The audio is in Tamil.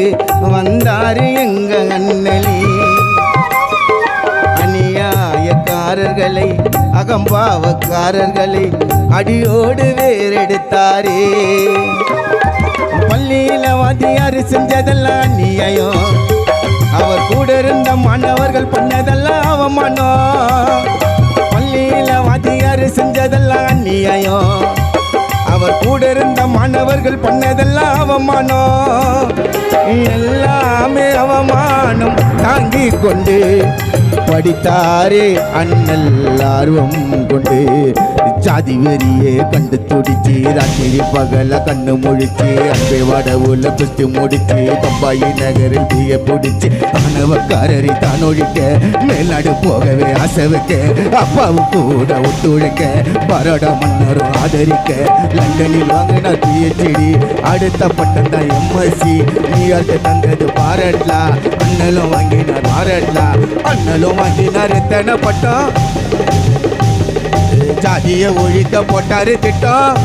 கொண்டு வந்தாரு எங்க அண்ணலே. அநியாயக்காரர்களை அகம்பாவக்காரர்களை அடியோடு வேறெடுத்தாரே. பள்ளியில வாத்தியார் செஞ்சதெல்லாம் அநியாயம், அவர் கூட இருந்த மாணவர்கள் பண்ணதெல்லாம் அவமானம். பள்ளியில வாத்தியார் செஞ்சதெல்லாம் அநியாயம், அவர் கூட இருந்த மாணவர்கள் பண்ணதெல்லாம் அவமானம். எல்லாமே அவமானம் தாங்கி கொண்டு படித்தாரே அண்ணல் ஆர்வம் கொண்டு. ஜாதி வெறியே கண்டு துடிச்சு ராத்திரி பகல கண்ணு முழிச்சு அன்பை வடவுல குஸ்தி முடிச்சு பம்பாயி நகரில் தீய பிடிச்சு ஆணவக்காரரை தான் ஒழிக்க மேல்நாடு போகவே ஆசை வைக்க அப்பாவும் கூட ஒத்துழைக்க பரோட மன்னரும் ஆதரிக்க லண்டனில் வாங்கின பிஹெச்டி அடுத்த பட்டம் தான் எம்எஸ்சி நியூயார்க்கு தந்தது பாராட்டலா. அண்ணலும் வாங்கினார் பாராட்டலா, அண்ணலும் வாங்கினார் எத்தனை பட்டம். ஜாதிய ஒழிக்க போட்டாரு திட்டம்,